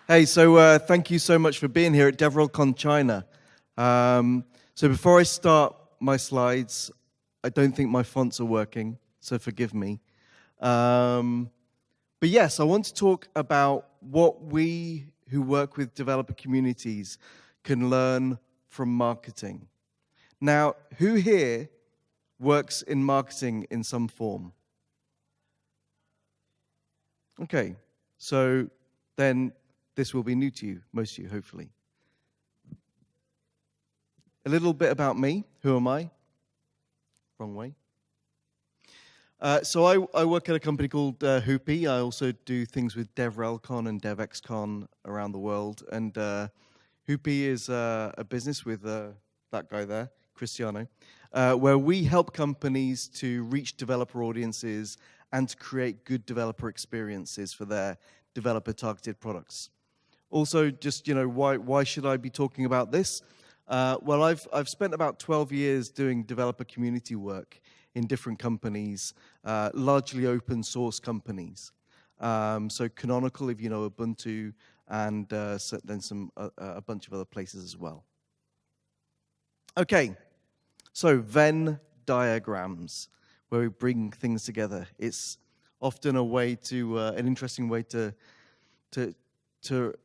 Hey, so thank you so much for being here at DevRelCon China. So before I start my slides, I don't think my fonts are working, so forgive me. But yes, I want to talk about what we who work with developer communities can learn from marketing. Now, who here works in marketing in some form? Okay, so then this will be new to you, most of you, hopefully. A little bit about me. Who am I? Wrong way. So I work at a company called Hoopy. I also do things with DevRelCon and DevXCon around the world. And Hoopy is a business with that guy there, Cristiano, where we help companies to reach developer audiences and to create good developer experiences for their developer-targeted products. Also, just, why should I be talking about this? Well, I've spent about 12 years doing developer community work in different companies, largely open source companies. So Canonical, if you know Ubuntu, and then a bunch of other places as well. Okay, so Venn diagrams, where we bring things together. It's often a way to, an interesting way to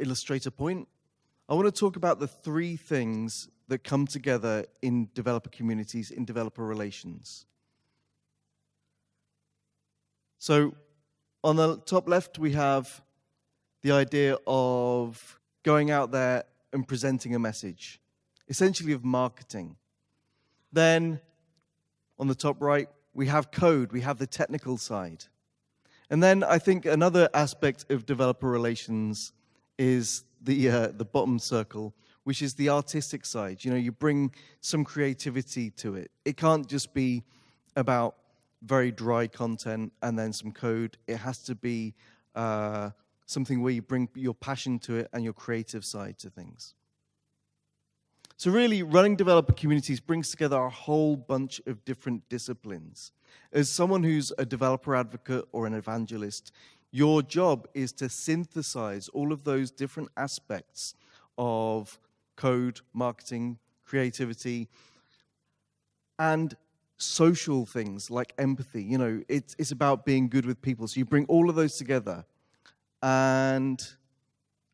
illustrate a point. I want to talk about the three things that come together in developer communities, in developer relations. So on the top left, we have the idea of going out there and presenting a message, essentially of marketing. Then on the top right, we have code, we have the technical side. And then I think another aspect of developer relations is the bottom circle, which is the artistic side. You bring some creativity to it. It can't just be about very dry content and then some code. It has to be something where you bring your passion to it and your creative side to things. So really, running developer communities brings together a whole bunch of different disciplines. As someone who's a developer advocate or an evangelist, your job is to synthesize all of those different aspects of code, marketing, creativity, and social things like empathy. It's about being good with people. So you bring all of those together. And,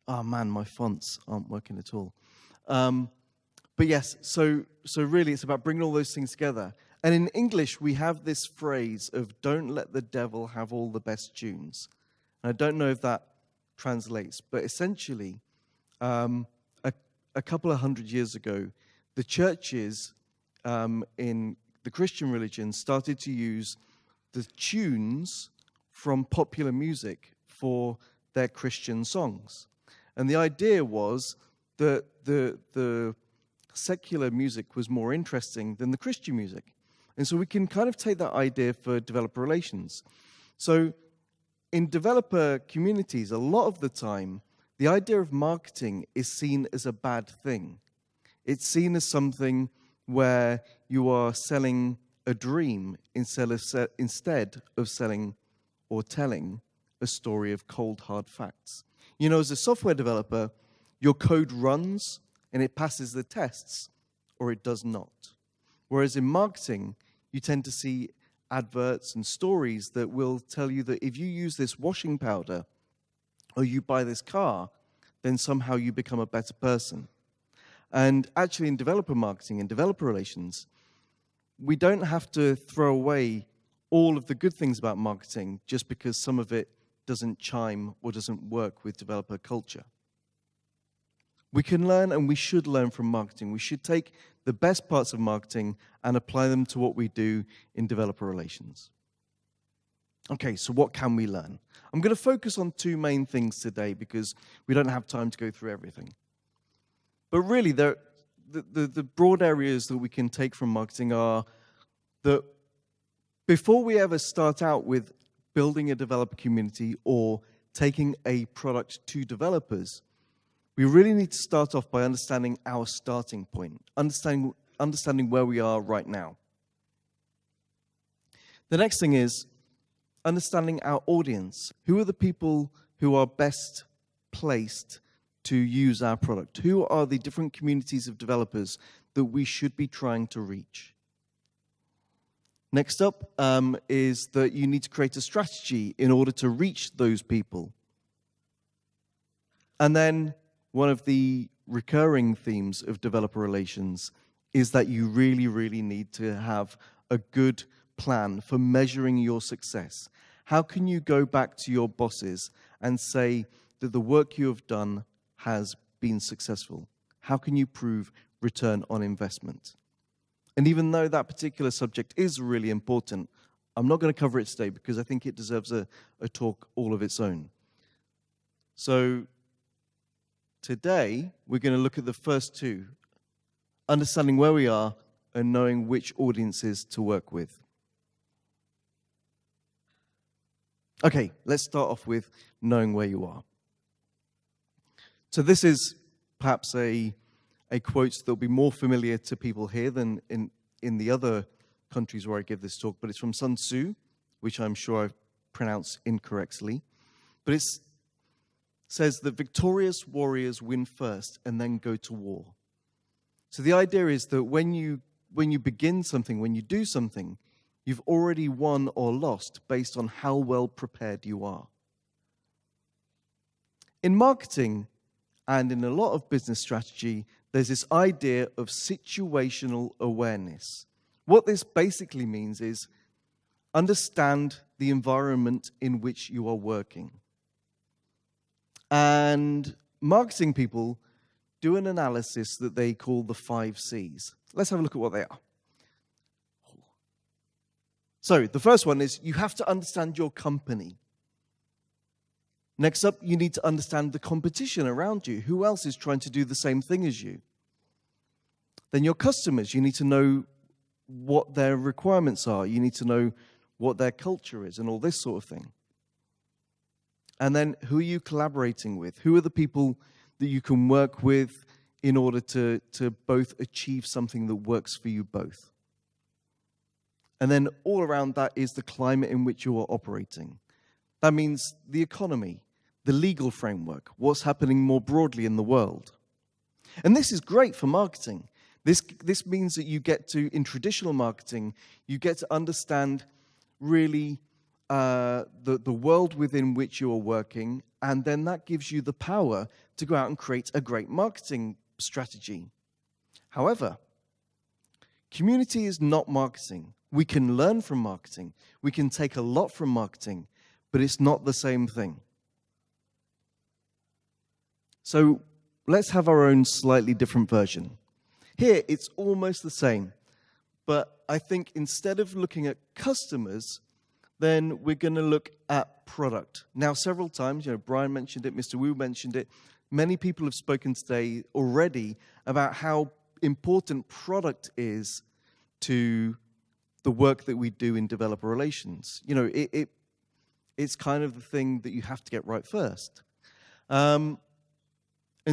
oh man, my fonts aren't working at all. But yes, so really it's about bringing all those things together. And in English, we have this phrase of don't let the devil have all the best tunes. And I don't know if that translates, but essentially, a couple of hundred years ago, the churches in the Christian religion started to use the tunes from popular music for their Christian songs. And the idea was that the secular music was more interesting than the Christian music. And so we can kind of take that idea for developer relations. So in developer communities, a lot of the time, the idea of marketing is seen as a bad thing. It's seen as something where you are selling a dream instead of selling or telling a story of cold, hard facts. As a software developer, your code runs and it passes the tests, or it does not. Whereas in marketing, you tend to see adverts and stories that will tell you that if you use this washing powder or you buy this car, then somehow you become a better person. And actually in developer marketing and developer relations, we don't have to throw away all of the good things about marketing just because some of it doesn't chime or doesn't work with developer culture. We can learn and we should learn from marketing. We should take the best parts of marketing and apply them to what we do in developer relations. Okay, so what can we learn? I'm going to focus on two main things today because we don't have time to go through everything. But really, the broad areas that we can take from marketing are that before we ever start out with building a developer community or taking a product to developers, we really need to start off by understanding our starting point, understanding where we are right now. The next thing is understanding our audience. Who are the people who are best placed to use our product? Who are the different communities of developers that we should be trying to reach? Next up is that you need to create a strategy in order to reach those people. And then one of the recurring themes of developer relations is that you really, really need to have a good plan for measuring your success. How can you go back to your bosses and say that the work you have done has been successful? How can you prove return on investment? And even though that particular subject is really important, I'm not going to cover it today because I think it deserves a talk all of its own. So today, we're going to look at the first two, understanding where we are and knowing which audiences to work with. Okay, let's start off with knowing where you are. So this is perhaps a quote that will be more familiar to people here than in the other countries where I give this talk, but it's from Sun Tzu, which I'm sure I've pronounced incorrectly. But it says that victorious warriors win first and then go to war. So the idea is that when you begin something, when you do something, you've already won or lost based on how well prepared you are. In marketing and in a lot of business strategy, there's this idea of situational awareness. What this basically means is understand the environment in which you are working. And marketing people do an analysis that they call the 5 C's. Let's have a look at what they are. So the first one is you have to understand your company. Next up, you need to understand the competition around you. Who else is trying to do the same thing as you? Then your customers, you need to know what their requirements are. You need to know what their culture is and all this sort of thing. And then who are you collaborating with? Who are the people that you can work with in order to both achieve something that works for you both? And then all around that is the climate in which you are operating. That means the economy, the legal framework, what's happening more broadly in the world. And this is great for marketing. This means that you get to, in traditional marketing, you get to understand really the world within which you are working, and then that gives you the power to go out and create a great marketing strategy. However, community is not marketing. We can learn from marketing. We can take a lot from marketing, but it's not the same thing. So let's have our own slightly different version. Here, it's almost the same, but I think instead of looking at customers, then we're going to look at product. Now, several times, Brian mentioned it, Mr. Wu mentioned it. Many people have spoken today already about how important product is to the work that we do in developer relations. It's kind of the thing that you have to get right first. And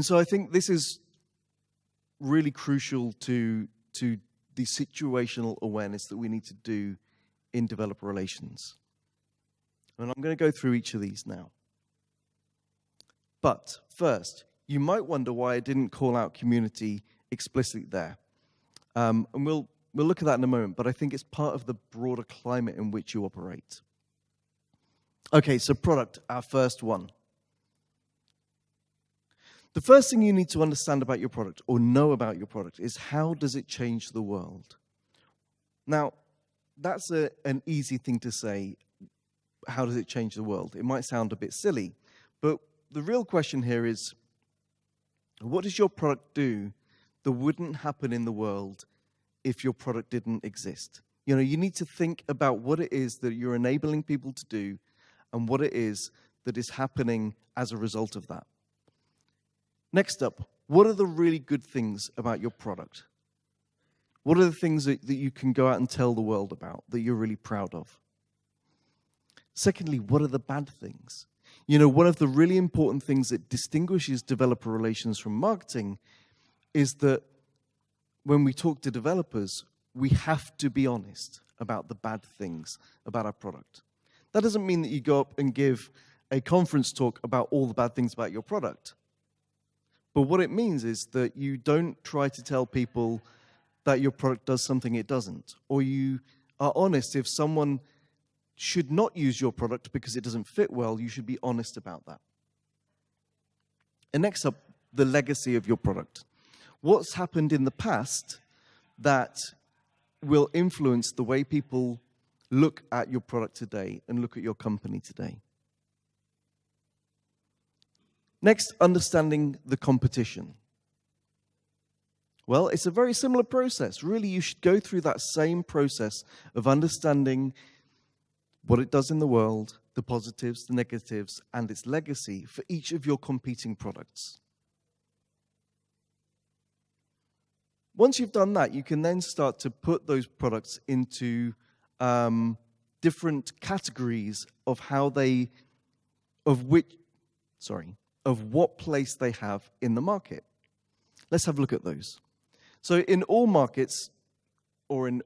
so I think this is really crucial to the situational awareness that we need to do in developer relations. And I'm going to go through each of these now. But first, you might wonder why I didn't call out community explicitly there. And we'll look at that in a moment, but I think it's part of the broader climate in which you operate. Okay, so product, our first one. The first thing you need to understand about your product or know about your product is how does it change the world? Now, that's an easy thing to say. How does it change the world? It might sound a bit silly, but the real question here is, what does your product do that wouldn't happen in the world if your product didn't exist? You need to think about what it is that you're enabling people to do and what it is that is happening as a result of that. Next up, what are the really good things about your product? What are the things that you can go out and tell the world about that you're really proud of? Secondly, what are the bad things? One of the really important things that distinguishes developer relations from marketing is that when we talk to developers, we have to be honest about the bad things about our product. That doesn't mean that you go up and give a conference talk about all the bad things about your product. But what it means is that you don't try to tell people that your product does something it doesn't. Or you are honest if someone should not use your product because it doesn't fit well, you should be honest about that. And next up, the legacy of your product. What's happened in the past that will influence the way people look at your product today and look at your company today? Next, understanding the competition. Well, it's a very similar process. Really, you should go through that same process of understanding what it does in the world, the positives, the negatives, and its legacy for each of your competing products. Once you've done that, you can then start to put those products into different categories of what place they have in the market. Let's have a look at those. So in all markets, or in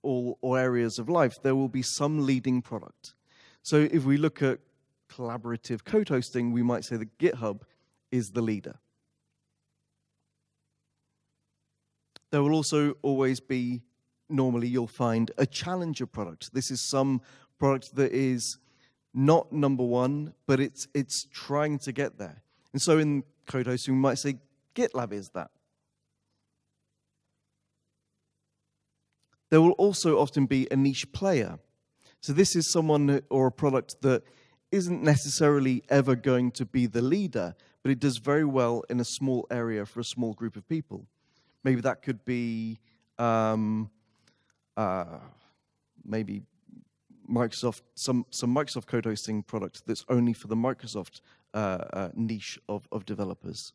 all areas of life, there will be some leading product. So if we look at collaborative code hosting, we might say that GitHub is the leader. There will also always be, normally you'll find, a challenger product. This is some product that is not number one, but it's trying to get there. And so in code hosting, we might say GitLab is that. There will also often be a niche player. So this is someone or a product that isn't necessarily ever going to be the leader, but it does very well in a small area for a small group of people. Maybe that could be maybe Microsoft, some Microsoft code hosting product that's only for the Microsoft niche of developers.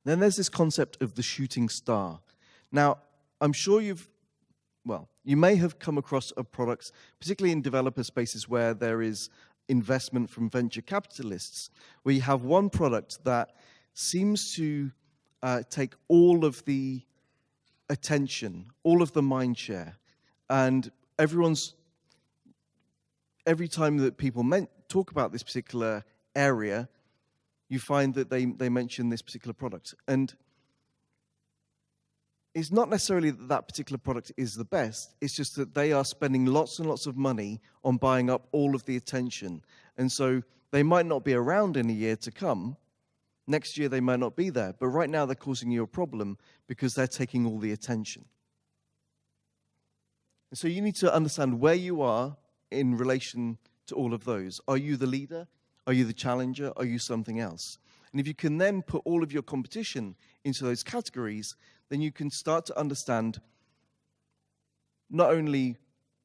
Then there's this concept of the shooting star. Now, I'm sure you may have come across a product, particularly in developer spaces where there is investment from venture capitalists, where you have one product that seems to take all of the attention, all of the mind share, and every time that people talk about this particular area, you find that they mention this particular product. And it's not necessarily that that particular product is the best. It's just that they are spending lots and lots of money on buying up all of the attention. And so they might not be around in a year to come. Next year, they might not be there. But right now, they're causing you a problem because they're taking all the attention. And so you need to understand where you are in relation to all of those. Are you the leader? Are you the challenger? Are you something else? And if you can then put all of your competition into those categories, then you can start to understand not only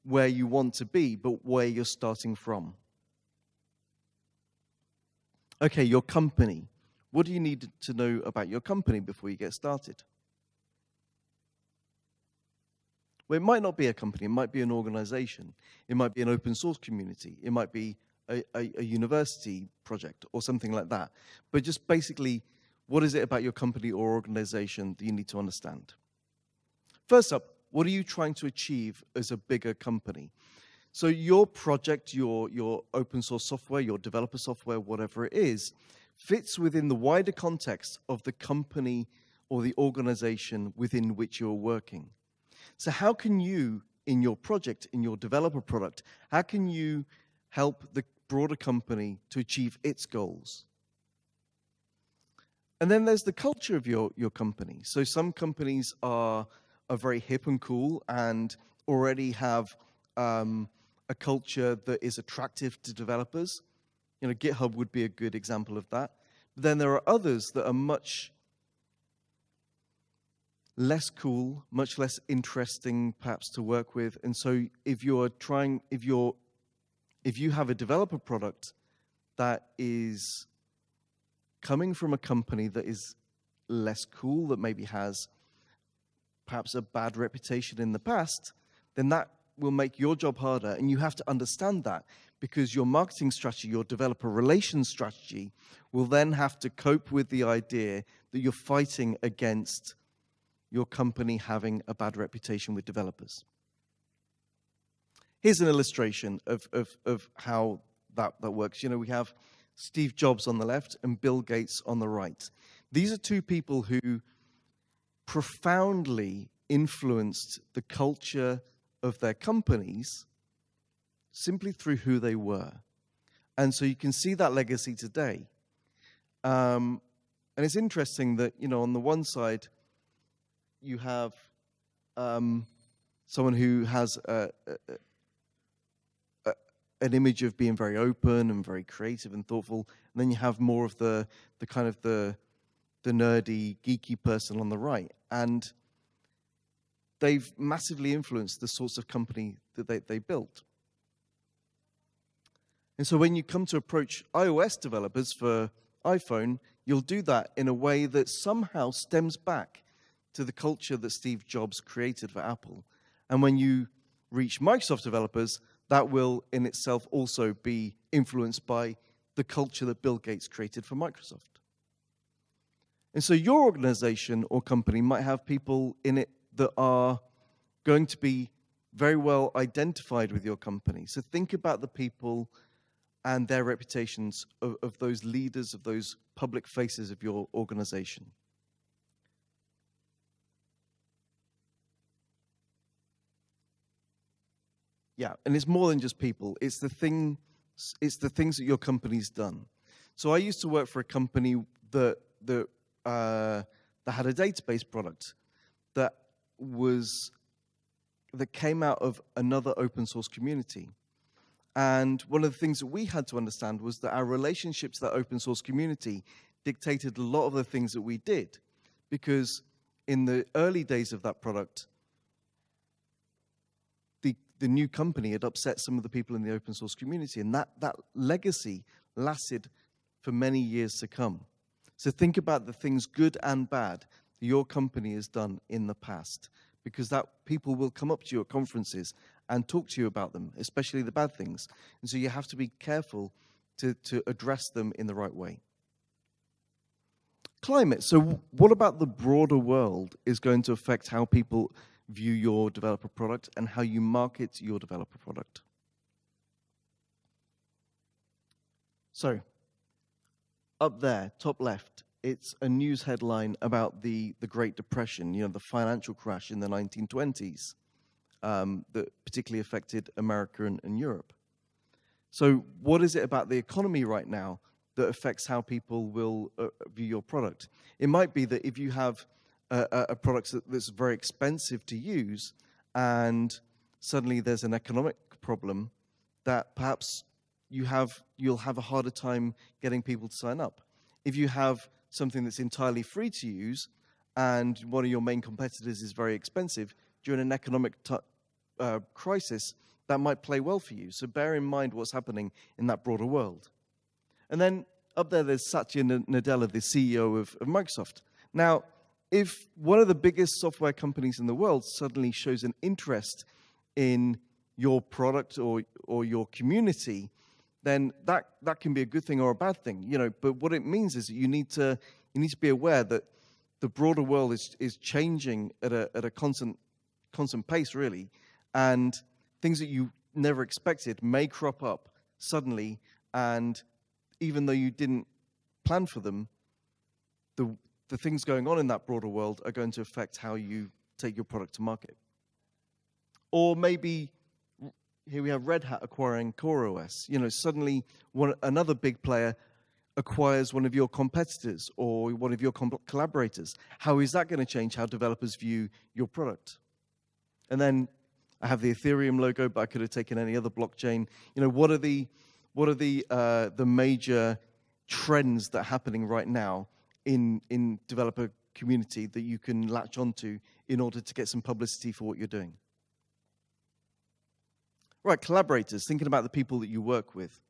where you want to be, but where you're starting from. Okay, your company. What do you need to know about your company before you get started? Well, it might not be a company. It might be an organization. It might be an open source community. It might be a university project or something like that. But just basically, what is it about your company or organization that you need to understand? First up, what are you trying to achieve as a bigger company? So your project, your open source software, your developer software, whatever it is, fits within the wider context of the company or the organization within which you're working. So how can you, in your project, in your developer product, how can you help the broader company to achieve its goals? And then there's the culture of your company. So some companies are very hip and cool and already have a culture that is attractive to developers. You know, GitHub would be a good example of that. But then there are others that are much less cool, much less interesting perhaps to work with. And so if you have a developer product that is coming from a company that is less cool, that maybe has perhaps a bad reputation in the past, then that will make your job harder. And you have to understand that, because your marketing strategy, your developer relations strategy, will then have to cope with the idea that you're fighting against your company having a bad reputation with developers. Here's an illustration of how that works. You know, we have Steve Jobs on the left and Bill Gates on the right. These are two people who profoundly influenced the culture of their companies simply through who they were. And so you can see that legacy today. And it's interesting that, on the one side, you have someone who has an image of being very open and very creative and thoughtful, and then you have more of the kind of the nerdy, geeky person on the right. And they've massively influenced the sorts of company that they built. And so when you come to approach iOS developers for iPhone, you'll do that in a way that somehow stems back to the culture that Steve Jobs created for Apple. And when you reach Microsoft developers, that will in itself also be influenced by the culture that Bill Gates created for Microsoft. And so your organization or company might have people in it that are going to be very well identified with your company. So think about the people and their reputations of those leaders, of those public faces of your organization. Yeah, and it's more than just people. It's the things that your company's done. So I used to work for a company that had a database product that came out of another open source community. And one of the things that we had to understand was that our relationship to that open source community dictated a lot of the things that we did. Because in the early days of that product, the new company had upset some of the people in the open source community, and that legacy lasted for many years to come. So think about the things, good and bad, that your company has done in the past, because that people will come up to you at conferences and talk to you about them, especially the bad things. And so you have to be careful to address them in the right way. Climate. So what about the broader world is going to affect how people view your developer product and how you market your developer product? So up there, top left, it's a news headline about the Great Depression, the financial crash in the 1920s that particularly affected America and Europe. So what is it about the economy right now that affects how people will view your product? It might be that if you have a product that's very expensive to use and suddenly there's an economic problem, that perhaps you'll have a harder time getting people to sign up. If you have something that's entirely free to use and one of your main competitors is very expensive, during an economic crisis, that might play well for you. So bear in mind what's happening in that broader world. And then up there's Satya Nadella, the CEO of Microsoft. Now, if one of the biggest software companies in the world suddenly shows an interest in your product or your community, then that can be a good thing or a bad thing. But what it means is that you need to be aware that the broader world is changing at a constant pace, really, and things that you never expected may crop up suddenly, and even though you didn't plan for them, the things going on in that broader world are going to affect how you take your product to market. Or maybe here we have Red Hat acquiring CoreOS. Suddenly another big player acquires one of your competitors or one of your collaborators. How is that going to change how developers view your product? And then I have the Ethereum logo, but I could have taken any other blockchain. What are the major trends that are happening right now in developer community that you can latch onto in order to get some publicity for what you're doing? Right, collaborators, thinking about the people that you work with.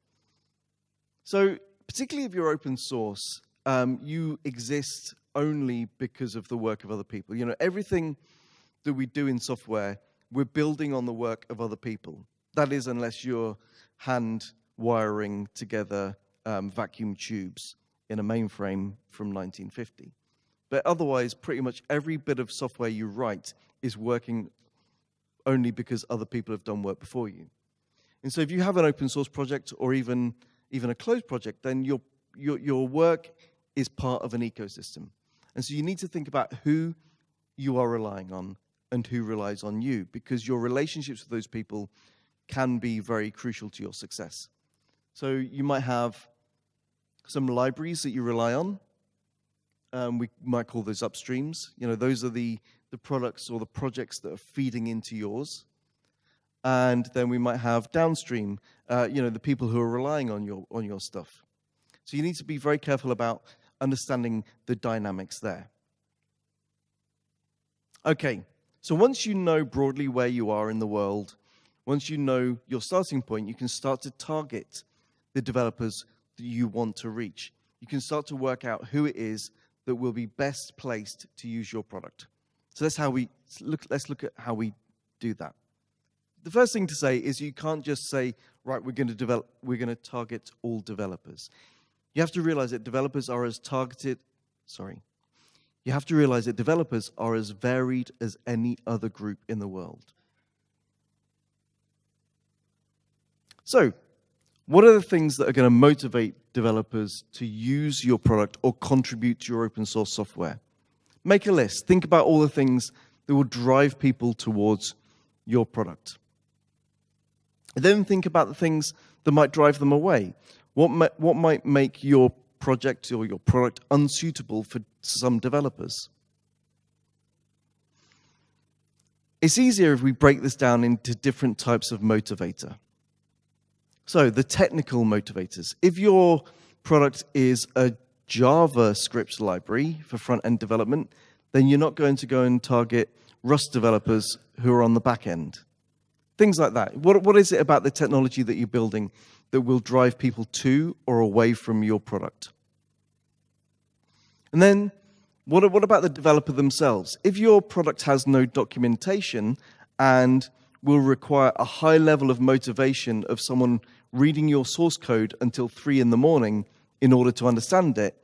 So particularly if you're open source, you exist only because of the work of other people. Everything that we do in software, we're building on the work of other people. That is, unless you're hand wiring together vacuum tubes in a mainframe from 1950. But otherwise, pretty much every bit of software you write is working only because other people have done work before you. And so if you have an open source project or even even a closed project, then your work is part of an ecosystem. And so you need to think about who you are relying on and who relies on you, because your relationships with those people can be very crucial to your success. So you might have some libraries that you rely on. We might call those upstreams. Those are the products or the projects that are feeding into yours. And then we might have downstream, the people who are relying on your stuff. So you need to be very careful about understanding the dynamics there. Okay, so once you know broadly where you are in the world, once you know your starting point, you can start to target the developers that you want to reach. You can start to work out who it is that will be best placed to use your product. So let's look at how we do that. The first thing to say is you can't just say, right, we're going to target all developers. You have to realize that developers are as varied as any other group in the world. So, what are the things that are going to motivate developers to use your product or contribute to your open source software? Make a list. Think about all the things that will drive people towards your product. Then think about the things that might drive them away. What might make your project or your product unsuitable for some developers? It's easier if we break this down into different types of motivator. So the technical motivators. If your product is a JavaScript library for front-end development, then you're not going to go and target Rust developers who are on the back end. Things like that. What is it about the technology that you're building that will drive people to or away from your product? And then, what about the developer themselves? If your product has no documentation and will require a high level of motivation of someone reading your source code until 3 a.m. in order to understand it,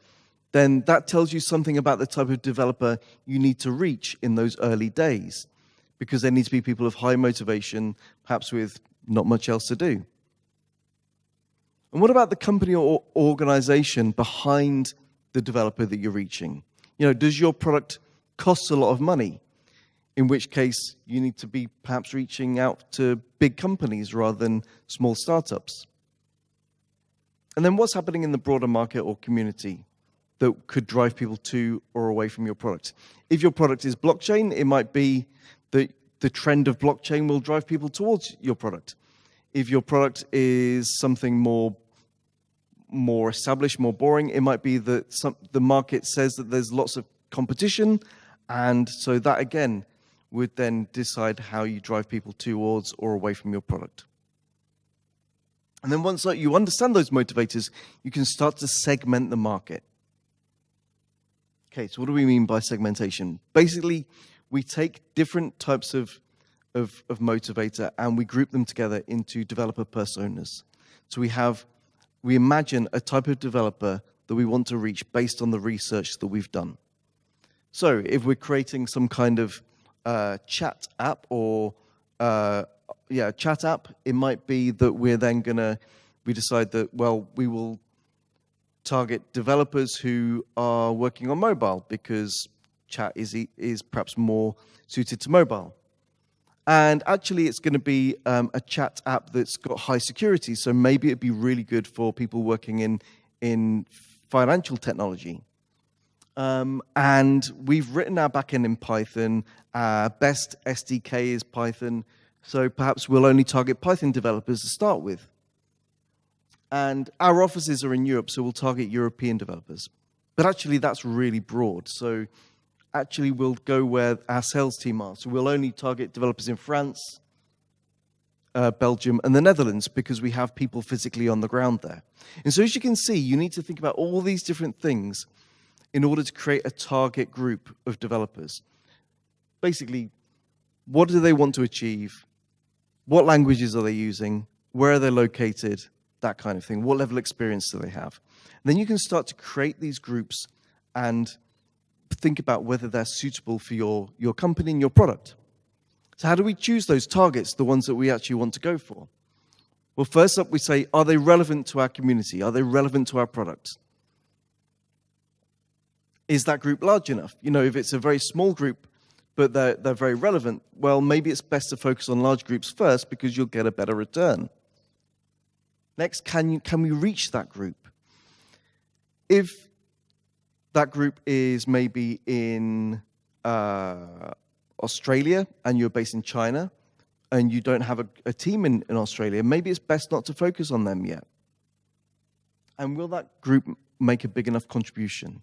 then that tells you something about the type of developer you need to reach in those early days, because there need to be people of high motivation, perhaps with not much else to do. And what about the company or organization behind the developer that you're reaching? Does your product cost a lot of money? In which case, you need to be perhaps reaching out to big companies rather than small startups. And then what's happening in the broader market or community that could drive people to or away from your product? If your product is blockchain, it might be that the trend of blockchain will drive people towards your product. If your product is something more established, more boring, it might be that the market says that there's lots of competition, and so that again would then decide how you drive people towards or away from your product. And then once you understand those motivators, you can start to segment the market. Okay, so what do we mean by segmentation? Basically, we take different types of motivator and we group them together into developer personas. So we imagine a type of developer that we want to reach based on the research that we've done. So if we're creating some kind of chat app or chat app, it might be that we decide that, well, we will target developers who are working on mobile because chat is perhaps more suited to mobile. And actually, it's going to be a chat app that's got high security, so maybe it'd be really good for people working in financial technology. And we've written our backend in Python. Our best SDK is Python, so perhaps we'll only target Python developers to start with. And our offices are in Europe, so we'll target European developers. But actually, that's really broad. So actually, we'll go where our sales team are. So we'll only target developers in France, Belgium, and the Netherlands, because we have people physically on the ground there. And so as you can see, you need to think about all these different things in order to create a target group of developers. Basically, what do they want to achieve? What languages are they using? Where are they located? That kind of thing. What level of experience do they have? And then you can start to create these groups and think about whether they're suitable for your company and your product. So how do we choose those targets, the ones that we actually want to go for? Well, first up, we say, are they relevant to our community? Are they relevant to our product? Is that group large enough? You know, if it's a very small group, but they're very relevant, well, maybe it's best to focus on large groups first because you'll get a better return. Next, can we reach that group? If that group is maybe in Australia and you're based in China and you don't have a team in Australia, maybe it's best not to focus on them yet. And will that group make a big enough contribution?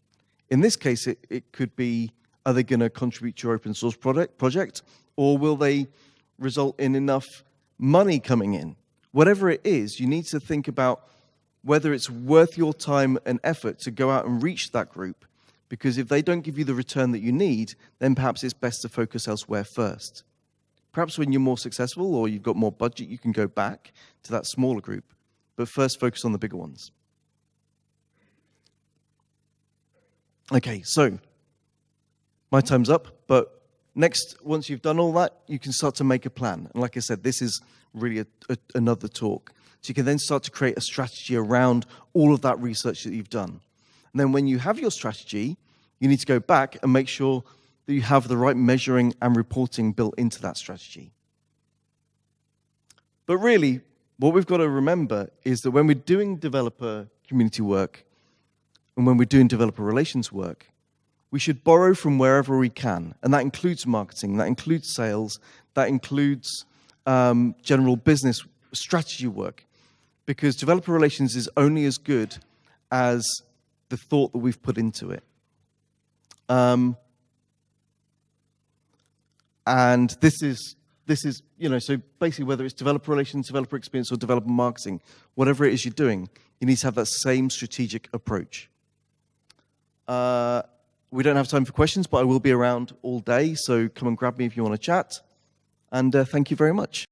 In this case, it could be, are they going to contribute to your open source project, or will they result in enough money coming in? Whatever it is, you need to think about whether it's worth your time and effort to go out and reach that group. Because if they don't give you the return that you need, then perhaps it's best to focus elsewhere first. Perhaps when you're more successful or you've got more budget, you can go back to that smaller group. But first, focus on the bigger ones. Okay, so my time's up, but next, once you've done all that, you can start to make a plan. And like I said, this is really another talk. So you can then start to create a strategy around all of that research that you've done. And then when you have your strategy, you need to go back and make sure that you have the right measuring and reporting built into that strategy. But really, what we've got to remember is that when we're doing developer community work and when we're doing developer relations work, we should borrow from wherever we can. And that includes marketing, that includes sales, that includes general business strategy work. Because developer relations is only as good as the thought that we've put into it. And this is, you know, so basically whether it's developer relations, developer experience, or developer marketing, whatever it is you're doing, you need to have that same strategic approach. We don't have time for questions, but I will be around all day, so come and grab me if you want to chat. And thank you very much.